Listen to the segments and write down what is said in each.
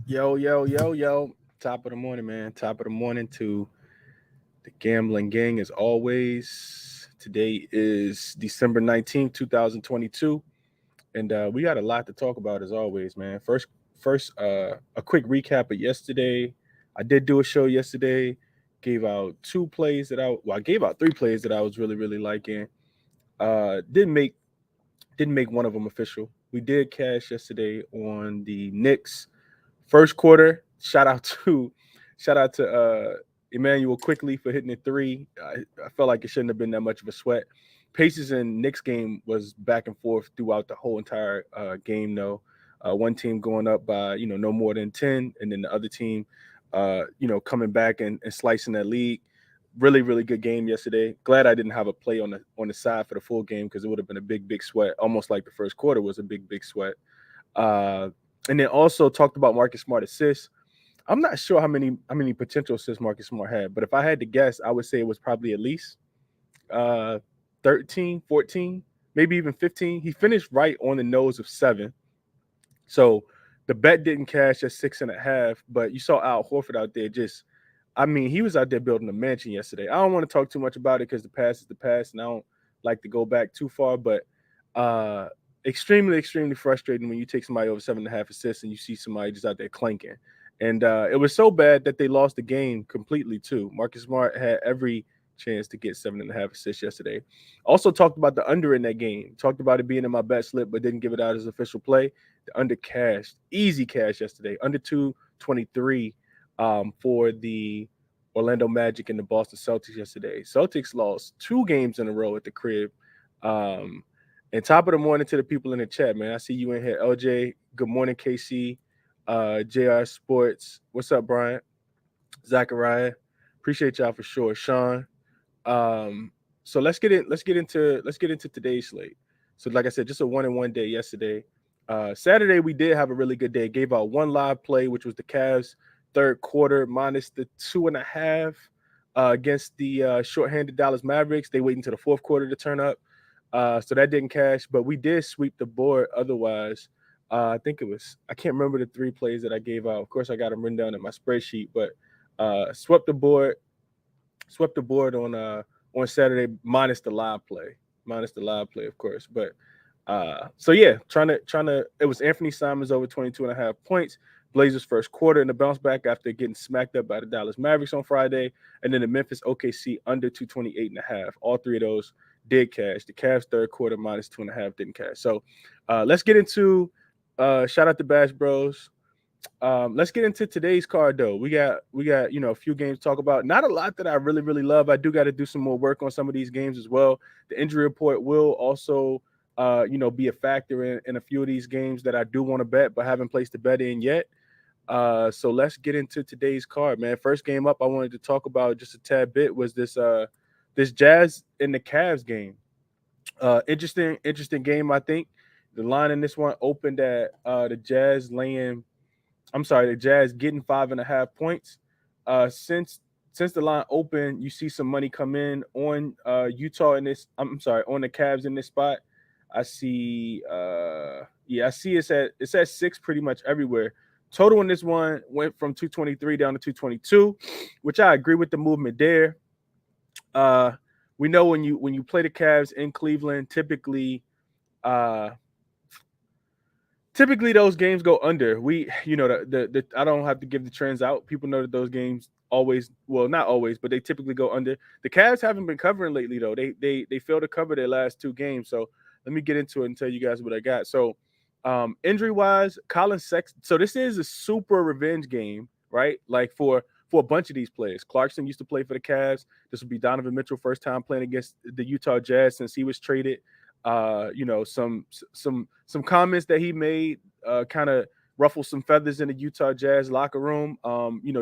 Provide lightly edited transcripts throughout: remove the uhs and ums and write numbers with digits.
Yo, yo, yo, yo. Top of the morning, man. Top of the morning to the gambling gang as always. Today is December 19th, 2022. And we got a lot to talk about as always, man. First, a quick recap of yesterday. I did do a show yesterday. Gave out two plays that I gave out three plays that I was really, really liking. Didn't make one of them official. We did cash yesterday on the Knicks first quarter. Shout out to Emmanuel quickly for hitting a three. I felt like it shouldn't have been that much of a sweat. Pacers and Knicks game was back and forth throughout the whole entire game. Though one team going up by no more than 10, and then the other team coming back and slicing that lead. Really, really good game yesterday. Glad I didn't have a play on the side for the full game because it would have been a big, big sweat. Almost like the first quarter was a big, big sweat. Uh, and then also talked about Marcus Smart assists. I'm not sure how many potential assists Marcus Smart had, but if I had to guess, I would say it was probably at least uh 13, 14, maybe even 15. He finished right on the nose of 7. So the bet didn't cash at 6.5, but you saw Al Horford out there he was out there building a mansion yesterday. I don't want to talk too much about it because the past is the past, and I don't like to go back too far. But uh, extremely, extremely frustrating when you take somebody over 7.5 assists and you see somebody just out there clanking. And it was so bad that they lost the game completely too. Marcus Smart had every chance to get 7.5 assists yesterday. Also talked about the under in that game. Talked about it being in my bet slip, but didn't give it out as official play. The under cashed, easy cash yesterday, under 223 for the Orlando Magic and the Boston Celtics yesterday. Celtics lost 2 games in a row at the crib. Um, and top of the morning to the people in the chat, man. I see you in here, LJ. Good morning, KC. JR Sports. What's up, Brian? Zachariah. Appreciate y'all for sure. Sean. So let's get into today's slate. So like I said, just a 1-and-1 day yesterday. Saturday we did have a really good day. Gave out one live play, which was the Cavs third quarter minus the 2.5 against the shorthanded Dallas Mavericks. They wait until the fourth quarter to turn up. So that didn't cash, but we did sweep the board otherwise. I think I can't remember the 3 plays that I gave out. Of course, I got them written down in my spreadsheet, but swept the board on Saturday minus the live play, of course. But so yeah, trying to it was Anthony Simons over 22.5 points. Blazers first quarter in the bounce back after getting smacked up by the Dallas Mavericks on Friday, and then the Memphis OKC under 228.5. All three of those did cash. The Cavs third quarter minus 2.5 didn't cash. So let's get into shout out to Bash Bros. Let's get into today's card though. We got a few games to talk about. Not a lot that I really really love. I do got to do some more work on some of these games as well. The injury report will also be a factor in a few of these games that I do want to bet but haven't placed a bet in yet. So let's get into today's card, man. First game up I wanted to talk about just a tad bit was this Jazz and the Cavs game. Interesting game, I think. The line in this one opened at the Jazz getting 5.5 points. Since the line opened, you see some money come in on Utah in this. I'm sorry, on the Cavs in this spot. I see. I see it's at 6 pretty much everywhere. Total in this one went from 223 down to 222, which I agree with the movement there. Uh, we know when you play the Cavs in Cleveland, uh, typically those games go under. The I don't have to give the trends out. People know that those games always, well, not always, but they typically go under. The Cavs haven't been covering lately though. They failed to cover their last 2 games. So let me get into it and tell you guys what I got. So injury wise, Colin Sexton. So this is a super revenge game, right? Like for a bunch of these players. Clarkson used to play for the Cavs. This will be Donovan Mitchell first time playing against the Utah Jazz since he was traded. Some comments that he made kind of ruffled some feathers in the Utah Jazz locker room.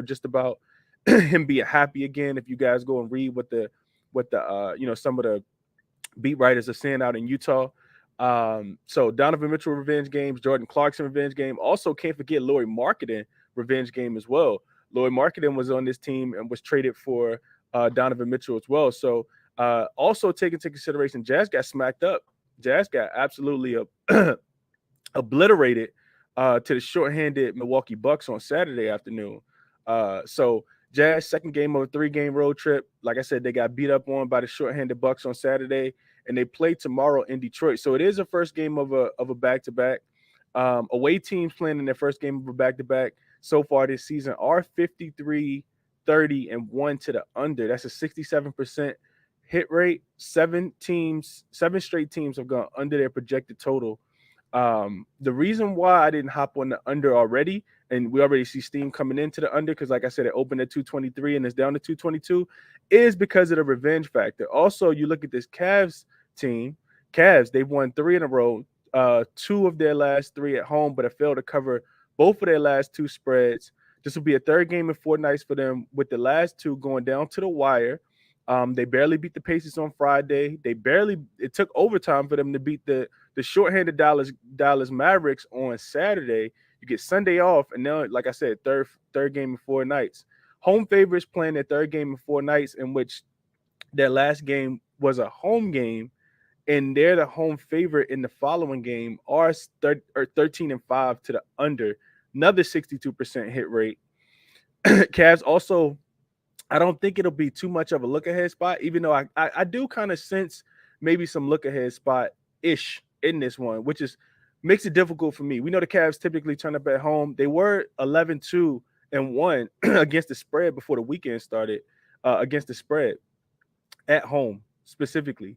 Just about him being happy again. If you guys go and read what some of the beat writers are saying out in Utah. So Donovan Mitchell revenge games, Jordan Clarkson revenge game. Also, can't forget Lauri Markkanen revenge game as well. Lauri Markkanen was on this team and was traded for Donovan Mitchell as well. So also take into consideration, Jazz got smacked up. Jazz got absolutely obliterated to the shorthanded Milwaukee Bucks on Saturday afternoon. So Jazz second game of a 3-game road trip. Like I said, they got beat up on by the shorthanded Bucks on Saturday, and they play tomorrow in Detroit. So it is a first game of a back-to-back. Away teams playing in their first game of a back-to-back so far this season are 53, 30, and 1 to the under. That's a 67% hit rate. Seven straight teams have gone under their projected total. The reason why I didn't hop on the under already, and we already see steam coming into the under, because like I said, it opened at 223 and it's down to 222, is because of the revenge factor. Also, you look at this Cavs team. Cavs, they've won 3 in a row, 2 of their last 3 at home, but have failed to cover both of their last 2 spreads. This will be a third game in 4 nights for them, with the last 2 going down to the wire. They barely beat the Pacers on Friday. It took overtime for them to beat the shorthanded Dallas Mavericks on Saturday. You get Sunday off, and now, like I said, third game in 4 nights. Home favorites playing their third game in 4 nights, in which their last game was a home game, and they're the home favorite in the following game, are 13-5 to the under, another 62% hit rate. Cavs also, I don't think it'll be too much of a look ahead spot, even though I do kind of sense maybe some look ahead spot ish in this one, which makes it difficult for me. We know the Cavs typically turn up at home. They were 11-2-1 against the spread before the weekend started, against the spread at home specifically.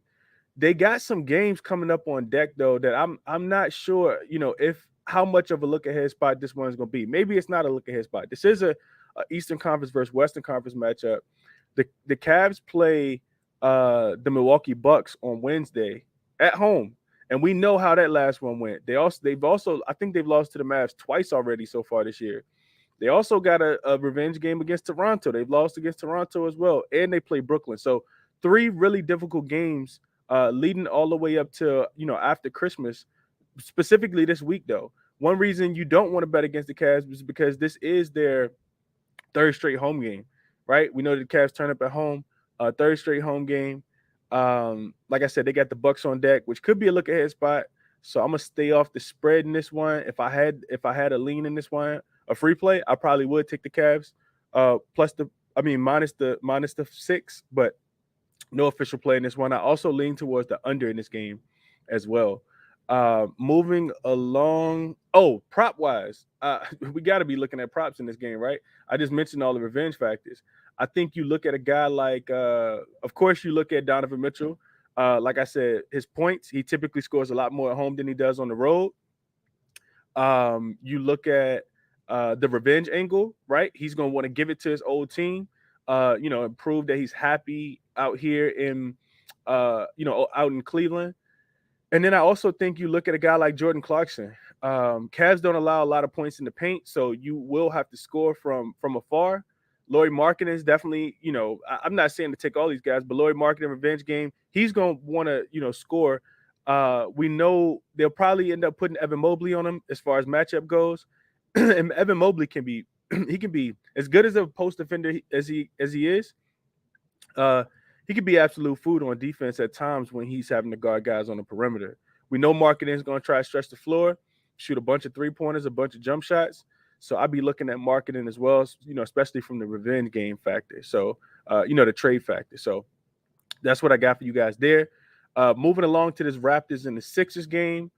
They got some games coming up on deck though that I'm not sure, if how much of a look ahead spot this one's going to be. Maybe it's not a look ahead spot. This is a Eastern Conference versus Western Conference matchup. The Cavs play the Milwaukee Bucks on Wednesday at home, and we know how that last one went. They've also I think they've lost to the Mavs twice already so far this year. They also got a revenge game against Toronto. They've lost against Toronto as well, and they play Brooklyn. So 3 really difficult games leading all the way up to after Christmas. Specifically this week though, one reason you don't want to bet against the Cavs is because this is their third straight home game, right? We know the Cavs turn up at home, third straight home game. Like I said, they got the Bucks on deck, which could be a look ahead spot. So I'm gonna stay off the spread in this one. If I had a lean in this one, a free play, I probably would take the Cavs minus the 6, but no official play in this one. I also lean towards the under in this game as well. Moving along. Oh, prop wise, we got to be looking at props in this game, right? I just mentioned all the revenge factors. I think you look at a guy like, of course, you look at Donovan Mitchell. Like I said, his points, he typically scores a lot more at home than he does on the road. You look at the revenge angle, right? He's going to want to give it to his old team, and prove that he's happy out here in, out in Cleveland. And then I also think you look at a guy like Jordan Clarkson. Cavs don't allow a lot of points in the paint, so you will have to score from afar. Lauri Markkanen is definitely, I'm not saying to take all these guys, but Lauri Markkanen revenge game, he's going to want to, score. We know they'll probably end up putting Evan Mobley on him as far as matchup goes. And Evan Mobley can be as good as a post defender as he is. He could be absolute food on defense at times when he's having to guard guys on the perimeter. We know Markkanen is going to try to stretch the floor, shoot a bunch of 3-pointers, a bunch of jump shots. So I'd be looking at Markkanen as well, especially from the revenge game factor. So, the trade factor. So that's what I got for you guys there. Moving along to this Raptors and the Sixers game.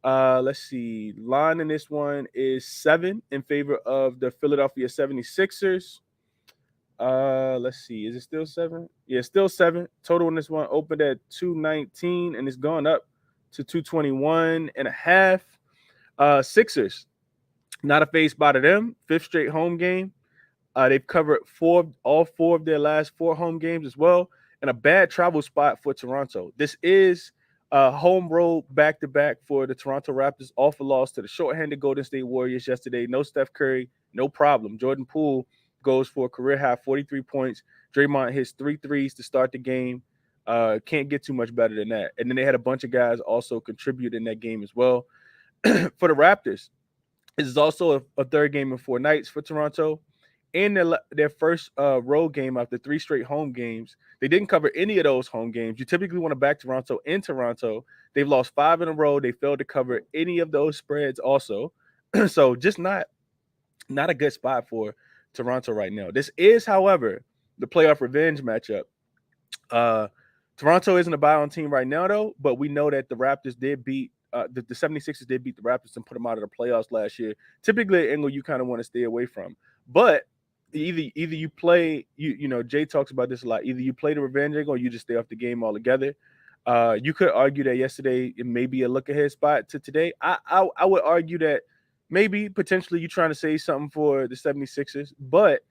Let's see. Line in this one is 7 in favor of the Philadelphia 76ers. Let's see. Is it still 7? Yeah, still 7. Total in this one opened at 219 and it's gone up to 221.5. Sixers, not a phase spot of them. 5th straight home game. They've covered all 4 of their last 4 home games as well, and a bad travel spot for Toronto. This is a home road back-to-back for the Toronto Raptors, off a loss to the shorthanded Golden State Warriors yesterday. No Steph Curry, no problem. Jordan Poole goes for a career high 43 points. Draymond hits 3 threes to start the game. Can't get too much better than that. And then they had a bunch of guys also contribute in that game as well. For the Raptors, this is also a third game in 4 nights for Toronto. And their first road game after 3 straight home games. They didn't cover any of those home games. You typically want to back Toronto in Toronto. They've lost 5 in a row. They failed to cover any of those spreads also. So just not a good spot for Toronto right now. This is, however, the playoff revenge matchup. Uh, Toronto isn't a buy-on team right now, though, but we know that the Raptors did beat the 76ers did beat the Raptors and put them out of the playoffs last year. Typically, an angle you kind of want to stay away from. But either you play, Jay talks about this a lot. Either you play the revenge angle or you just stay off the game altogether. You could argue that yesterday it may be a look ahead spot to today. I would argue that maybe potentially you're trying to say something for the 76ers, but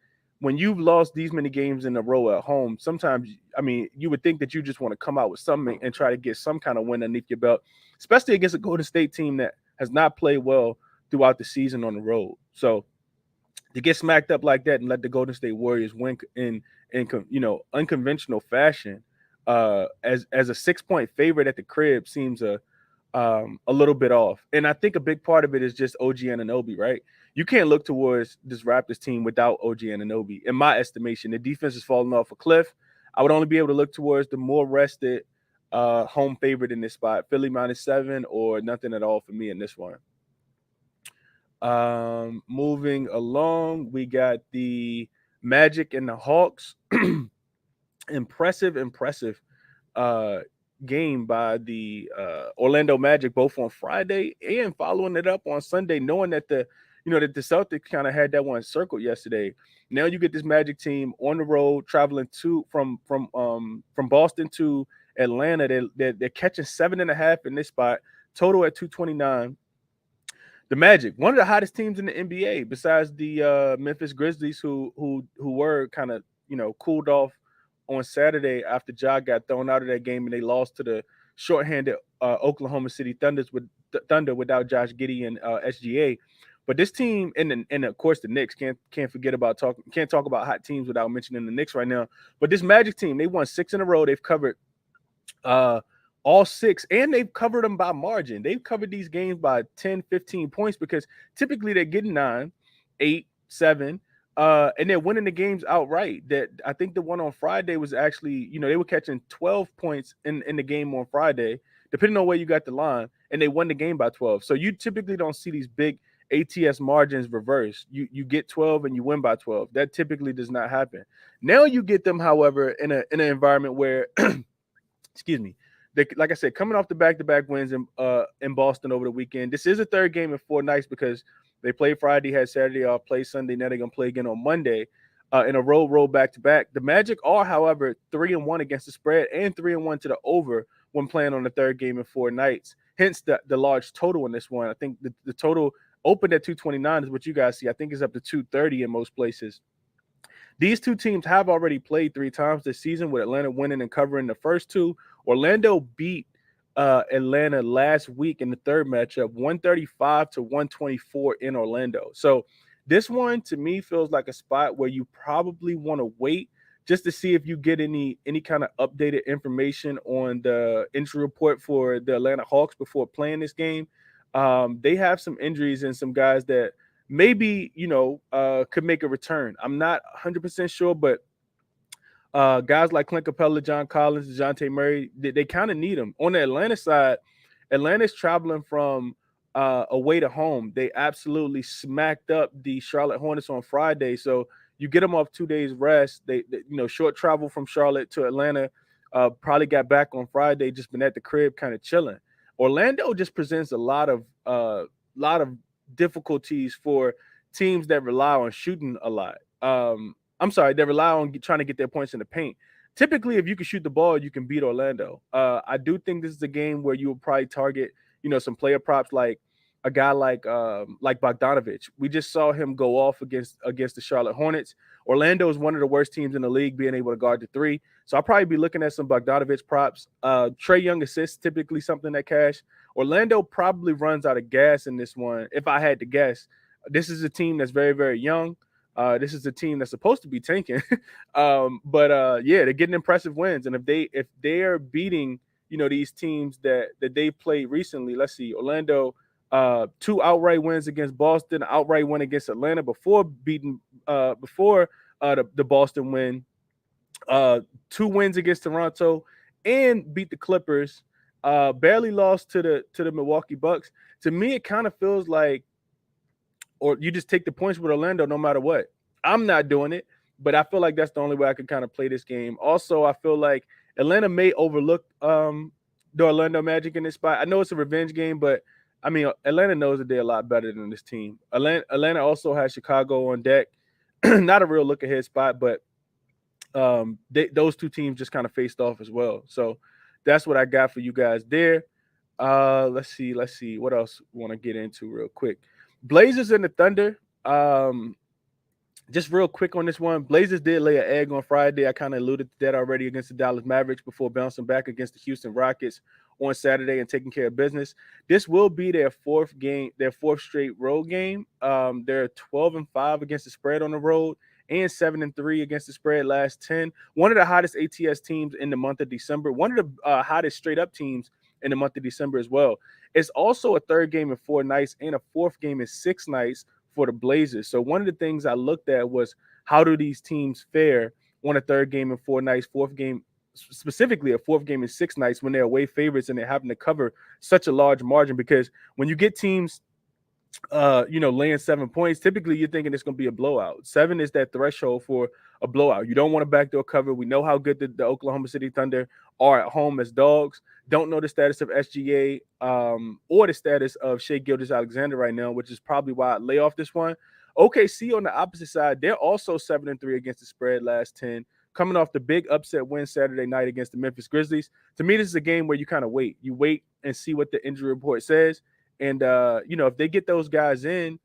when you've lost these many games in a row at home, sometimes, I mean, you would think that you just want to come out with something and try to get some kind of win underneath your belt, especially against a Golden State team that has not played well throughout the season on the road. So to get smacked up like that and let the Golden State Warriors win in unconventional fashion, as a 6-point favorite at the crib seems a little bit off. And I think a big part of it is just OG Anunoby, right? You can't look towards this Raptors team without OG Anunoby. In my estimation, the defense is falling off a cliff. I would only be able to look towards the more rested home favorite in this spot, Philly -7 or nothing at all for me in this one. Moving along, we got the Magic and the Hawks. impressive game by the Orlando Magic, both on Friday and following it up on Sunday, knowing that the Celtics kind of had that one circled yesterday. Now you get this Magic team on the road, traveling from Boston to Atlanta. They're catching 7.5 in this spot, total at 229. The Magic, one of the hottest teams in the NBA, besides the Memphis Grizzlies, who were kind of cooled off on Saturday after Ja got thrown out of that game and they lost to the shorthanded Oklahoma City Thunder without Josh Giddey and SGA. But this team and of course the Knicks can't talk about hot teams without mentioning the Knicks right now. But this Magic team, they won 6 in a row. They've covered all 6, and they've covered them by margin. They've covered these games by 10, 15 points because typically they're getting 9, 8, 7. And they're winning the games outright. That I think the one on Friday was actually, they were catching 12 points in the game on Friday, depending on where you got the line, and they won the game by 12. So you typically don't see these big ATS margins reverse. You get 12 and you win by 12. That typically does not happen. Now you get them, however, in an environment where, excuse me, like I said, coming off the back-to-back wins in Boston over the weekend. This is a third game in 4 nights because they played Friday, had Saturday off, play Sunday. Now they're going to play again on Monday in a roll back-to-back. The Magic are, however, 3-1 against the spread and 3-1 to the over when playing on the third game in 4 nights. Hence the large total in this one. I think the total opened at 229 is what you guys see. I think it's up to 230 in most places. These two teams have already played 3 times this season, with Atlanta winning and covering the first 2. Orlando beat Atlanta last week in the third matchup, 135-124 in Orlando. So this one to me feels like a spot where you probably want to wait just to see if you get any kind of updated information on the injury report for the Atlanta Hawks before playing this game. They have some injuries and some guys that maybe, could make a return. I'm not 100% sure, but guys like Clint Capella, John Collins, DeJounte Murray, they kind of need them. On the Atlanta side, Atlanta's traveling from away to home. They absolutely smacked up the Charlotte Hornets on Friday. So you get them off 2 days rest. They short travel from Charlotte to Atlanta, probably got back on Friday, just been at the crib kind of chilling. Orlando just presents a lot of difficulties for teams that rely on shooting a lot. They rely on trying to get their points in the paint. Typically, if you can shoot the ball, you can beat Orlando. I do think this is a game where you will probably target, some player props like a guy like Bogdanovich. We just saw him go off against the Charlotte Hornets. Orlando is one of the worst teams in the league being able to guard the 3. So I'll probably be looking at some Bogdanovich props. Trae Young assists, typically something that cash. Orlando probably runs out of gas in this one, if I had to guess. This is a team that's very, very young. This is a team that's supposed to be tanking. But they're getting impressive wins. And if they are beating, these teams that they played recently, let's see, Orlando, 2 outright wins against Boston, outright win against Atlanta before beating the Boston win, 2 wins against Toronto, and beat the Clippers, barely lost to the Milwaukee Bucks. To me, it kind of feels like or you just take the points with Orlando no matter what. I'm not doing it, but I feel like that's the only way I could kind of play this game. Also, I feel like Atlanta may overlook the Orlando Magic in this spot. I know it's a revenge game, but I mean, Atlanta knows that they're a lot better than this team. Atlanta also has Chicago on deck. Not a real look ahead spot, but those two teams just kind of faced off as well. So that's what I got for you guys there. Let's see. What else want to get into real quick? Blazers and the Thunder. Just real quick on this one. Blazers did lay an egg on Friday. I kind of alluded to that already against the Dallas Mavericks before bouncing back against the Houston Rockets on Saturday and taking care of business. This will be their fourth straight road game. They're 12-5 against the spread on the road and 7-3 against the spread last 10. One of the hottest ATS teams in the month of December. One of the hottest straight up teams in the month of December as well. It's also a third game in 4 nights and a fourth game in 6 nights for the Blazers. So one of the things I looked at was how do these teams fare on a third game in 4 nights, fourth game, specifically a fourth game in 6 nights when they're away favorites and they're having to cover such a large margin. Because when you get teams laying 7 points, typically you're thinking it's going to be a blowout. 7 is that threshold for a blowout. You don't want to backdoor cover. We know how good the Oklahoma City Thunder are at home as dogs. Don't know the status of SGA or the status of Shai Gilgeous-Alexander right now, which is probably why I lay off this one. OKC on the opposite side, they're also 7-3 against the spread last 10, coming off the big upset win Saturday night against the Memphis Grizzlies. To me, this is a game where you kind of wait. You wait and see what the injury report says. And, if they get those guys in,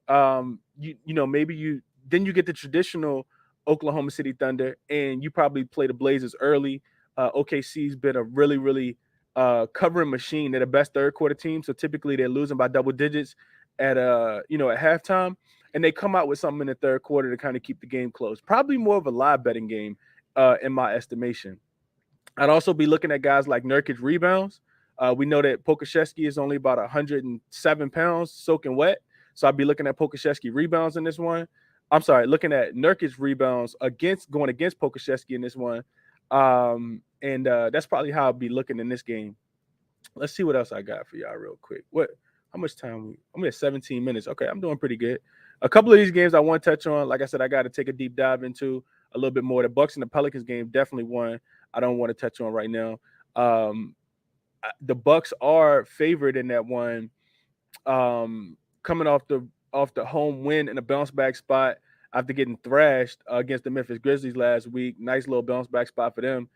maybe you get the traditional Oklahoma City Thunder and you probably play the Blazers early. OKC's been a really, really covering machine. They're the best third quarter team. So typically they're losing by double digits at halftime. And they come out with something in the third quarter to kind of keep the game close. Probably more of a live betting game in my estimation. I'd also be looking at guys like Nurkic rebounds. We know that Pokusevski is only about 107 pounds soaking wet. So I'd be looking at Pokusevski rebounds in this one. I'm sorry, looking at Nurkic rebounds going against Pokusevski in this one. That's probably how I'll be looking in this game. Let's see what else I got for y'all real quick. How much time? I'm at 17 minutes. Okay, I'm doing pretty good. A couple of these games I want to touch on. Like I said, I got to take a deep dive into a little bit more. The Bucks and the Pelicans game, definitely one I don't want to touch on right now. The Bucks are favored in that one, coming off the home win in a bounce back spot after getting thrashed against the Memphis Grizzlies last week. Nice little bounce back spot for them.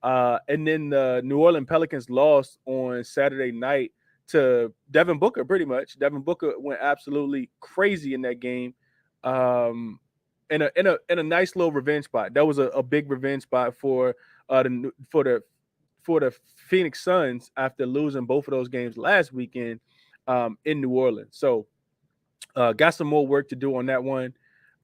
And then the New Orleans Pelicans lost on Saturday night to Devin Booker, pretty much. Devin Booker went absolutely crazy in that game. In a nice little revenge spot. That was a big revenge spot for the Phoenix Suns after losing both of those games last weekend in New Orleans. So got some more work to do on that one.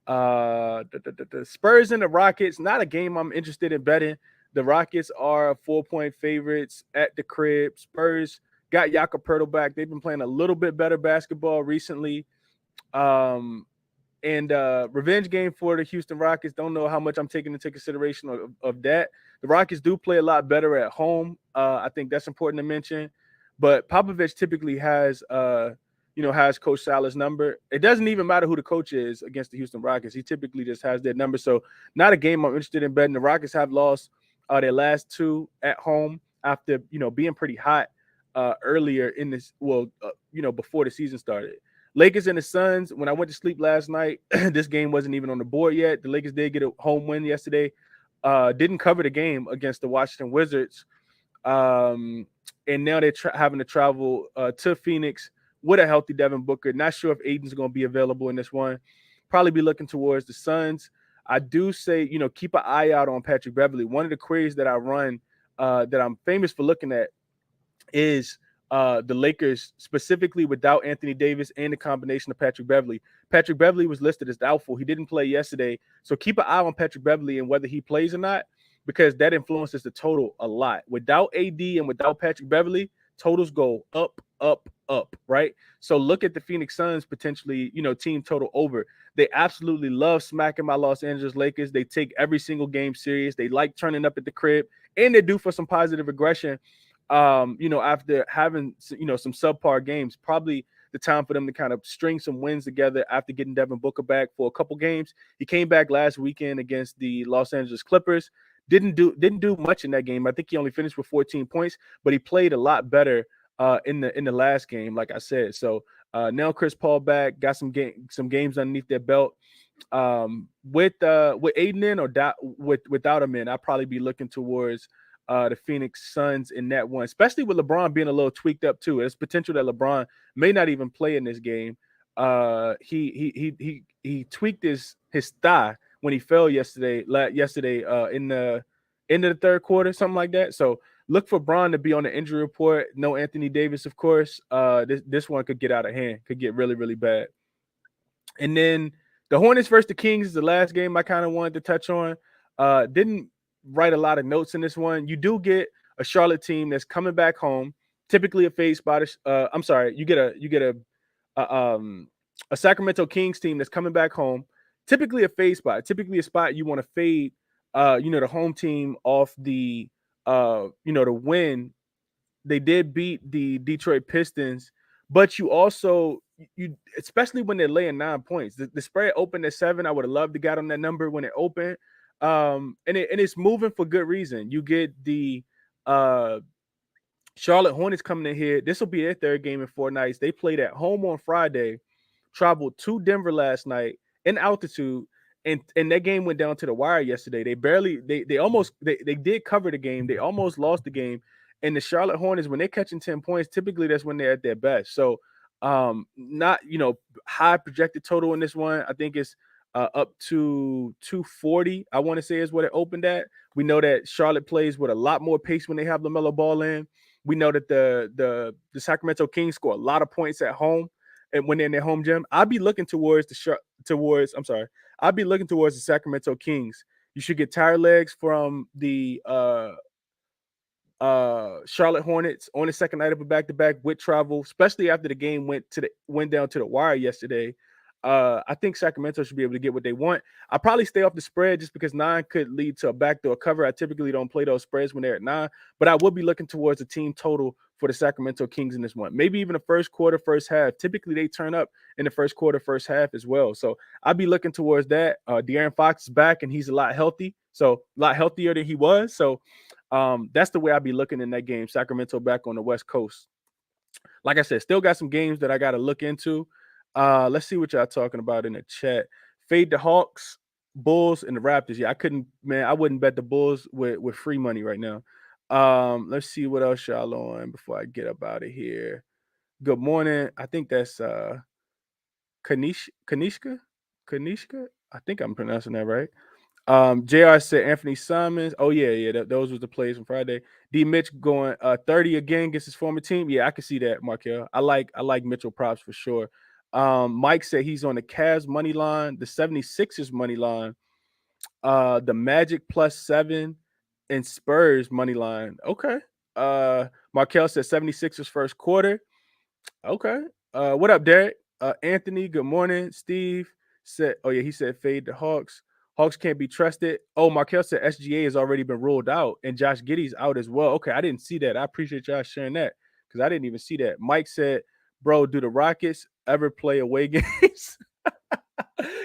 The Spurs and the Rockets, not a game I'm interested in betting. The Rockets are 4-point favorites at the crib. Spurs got Jakob Poeltl back. They've been playing a little bit better basketball recently. Revenge game for the Houston Rockets. Don't know how much I'm taking into consideration of that. The Rockets do play a lot better at home. I think that's important to mention. But Popovich typically has Coach Salah's number. It doesn't even matter who the coach is against the Houston Rockets. He typically just has their number. So not a game I'm interested in betting. The Rockets have lost their last 2 at home after, being pretty hot earlier in this, before the season started. Lakers and the Suns, when I went to sleep last night, this game wasn't even on the board yet. The Lakers did get a home win yesterday. Didn't cover the game against the Washington Wizards. And now they're having to travel to Phoenix with a healthy Devin Booker. Not sure if Aiden's going to be available in this one. Probably be looking towards the Suns. I do say, keep an eye out on Patrick Beverley. One of the queries that I run that I'm famous for looking at is the Lakers specifically without Anthony Davis and the combination of Patrick Beverley. Patrick Beverley was listed as doubtful. He didn't play yesterday. So keep an eye on Patrick Beverley and whether he plays or not, because that influences the total a lot. Without AD and without Patrick Beverley, totals go up, up, up, right? So look at the Phoenix Suns potentially, team total over. They absolutely love smacking my Los Angeles Lakers. They take every single game serious. They like turning up at the crib, and they're due for some positive aggression. After having, some subpar games. Probably the time for them to kind of string some wins together after getting Devin Booker back for a couple games. He came back last weekend against the Los Angeles Clippers. Didn't do much in that game. I think he only finished with 14 points, but he played a lot better in the last game, like I said. So now Chris Paul back, got some games underneath their belt. With Aiden in or without him in, I'll probably be looking towards the Phoenix Suns in that one, especially with LeBron being a little tweaked up too. There's potential that LeBron may not even play in this game. He tweaked his thigh when he fell yesterday in the end of the third quarter, something like that. So look for Bron to be on the injury report. No Anthony Davis, of course. This one could get out of hand, could get really, really bad. And then the Hornets versus the Kings is the last game I kind of wanted to touch on. Didn't write a lot of notes in this one. You do get a Charlotte team that's coming back home, typically a fade spot. I'm sorry, you get a Sacramento Kings team that's coming back home, typically a fade spot, typically a spot you want to fade, the home team off the, the win. They did beat the Detroit Pistons, but you especially when they're laying 9 points. The spread opened at 7. I would have loved to get on that number when it opened. And it's moving for good reason. You get the Charlotte Hornets coming in here. This will be their third game in 4 nights. They played at home on Friday, traveled to Denver last night in altitude, and that game went down to the wire yesterday. They did cover the game. They almost lost the game. And the Charlotte Hornets, when they're catching 10 points, typically that's when they're at their best. So not high projected total in this one. I think it's up to 240, I want to say, is what it opened at. We know that Charlotte plays with a lot more pace when they have LaMelo Ball in. We know that the Sacramento Kings score a lot of points at home and when they're in their home gym. I'll be looking towards the Sacramento Kings. You should get tire legs from the Charlotte Hornets on the second night of a back-to-back with travel, especially after the game went down to the wire yesterday. I think Sacramento should be able to get what they want. I'll probably stay off the spread just because 9 could lead to a backdoor cover. I typically don't play those spreads when they're at 9, but I will be looking towards the team total for the Sacramento Kings in this one. Maybe even the first quarter, first half. Typically, they turn up in the first quarter, first half as well. So I'll be looking towards that. De'Aaron Fox is back, and he's a lot healthy, so a lot healthier than he was. So that's the way I'll be looking in that game. Sacramento back on the West Coast. Like I said, still got some games that I got to look into. Let's see what y'all talking about in the chat. Fade the Hawks, Bulls, and the Raptors. Yeah, I wouldn't bet the Bulls with free money right now. Let's see what else y'all on before I get up out of here. Good morning. I think that's Kanishka. I think I'm pronouncing that right. JR said Anthony Simons. Oh yeah. Those were the plays from Friday. D Mitch going 30 again against his former team. Yeah, I can see that, Markel. I like Mitchell props for sure. Mike said he's on the Cavs money line, the 76ers money line, the Magic +7, and Spurs money line. Okay. Markel said 76ers first quarter. Okay. What up, Derek? Anthony, good morning. Steve said, oh yeah, he said fade the Hawks. Hawks can't be trusted. Oh, Markel said SGA has already been ruled out and Josh Giddey's out as well. Okay, I didn't see that. I appreciate y'all sharing that because I didn't even see that. Mike said, bro, do the Rockets ever play away games?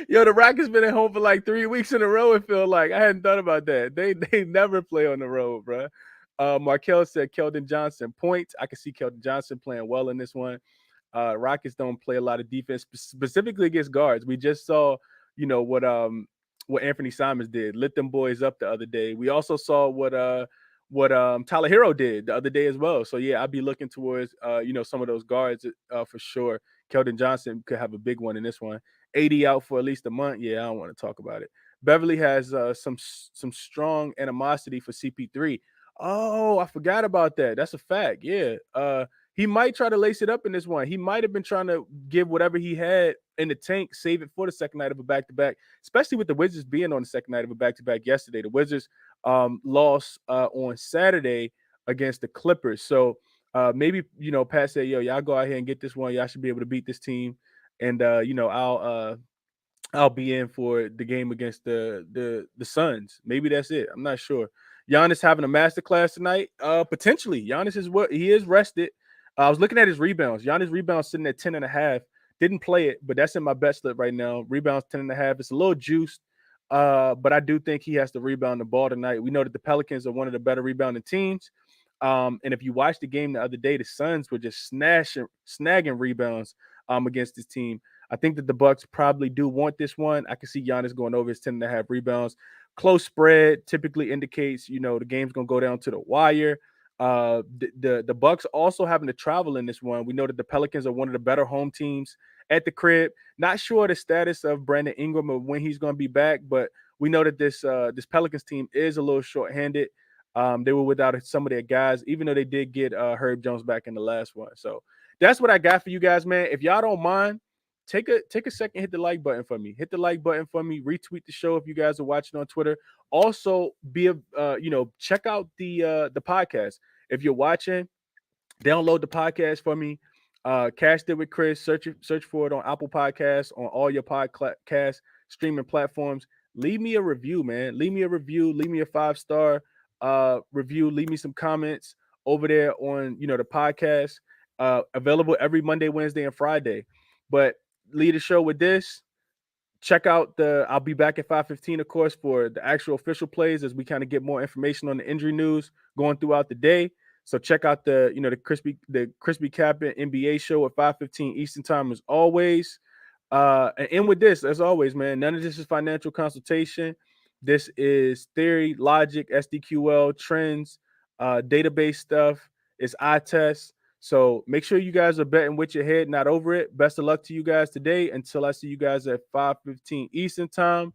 Yo, the Rockets been at home for like 3 weeks in a row. It feel like I hadn't thought about that. They never play on the road, bro. Markel said Keldon Johnson points. I can see Keldon Johnson playing well in this one. Rockets don't play a lot of defense, specifically against guards. We just saw, what Anthony Simons did, lit them boys up the other day. We also saw what Tyler Hero did the other day as well. So yeah, I'll be looking towards some of those guards for sure. Keldon Johnson could have a big one in this one. 80 out for at least a month. Yeah, I don't want to talk about it. Beverly has some strong animosity for CP3. Oh, I forgot about that. That's a fact. Yeah. He might try to lace it up in this one. He might have been trying to give whatever he had in the tank, save it for the second night of a back-to-back, especially with the Wizards being on the second night of a back-to-back yesterday. The Wizards lost on Saturday against the Clippers. So maybe, Pat said, yo, y'all go out here and get this one. Y'all should be able to beat this team. And, I'll be in for the game against the Suns. Maybe that's it. I'm not sure. Giannis having a masterclass tonight. Potentially. Giannis is rested. I was looking at his rebounds. Giannis rebounds sitting at 10.5. Didn't play it, but that's in my bet slip right now. Rebounds 10.5. It's a little juiced, but I do think he has to rebound the ball tonight. We know that the Pelicans are one of the better rebounding teams. And if you watched the game the other day, the Suns were just snagging rebounds against this team. I think that the Bucks probably do want this one. I can see Giannis going over his 10.5 rebounds. Close spread typically indicates, the game's going to go down to the wire. The Bucks also having to travel in this one. We know that the Pelicans are one of the better home teams at the crib. Not sure the status of Brandon Ingram or when he's going to be back, but we know that this Pelicans team is a little shorthanded. They were without some of their guys, even though they did get Herb Jones back in the last one. So that's what I got for you guys, man. If y'all don't mind, take a second, hit the like button for me. Hit the like button for me. Retweet the show if you guys are watching on Twitter. Also, check out the podcast. If you're watching, download the podcast for me. Cast It with Chris. Search for it on Apple Podcasts, on all your podcast streaming platforms. Leave me a review, man. Leave me a review. Leave me a 5-star review. Leave me some comments over there on the podcast. Available every Monday, Wednesday, and Friday. But lead the show with this. Check out I'll be back at 5:15, of course, for the actual official plays as we kind of get more information on the injury news going throughout the day. So check out the Crispy Captain NBA show at 5:15 Eastern time as always. And with this, as always, man, none of this is financial consultation. This is theory, logic, SDQL, trends, database stuff. It's eye test. So make sure you guys are betting with your head, not over it. Best of luck to you guys today. Until I see you guys at 5:15 Eastern time.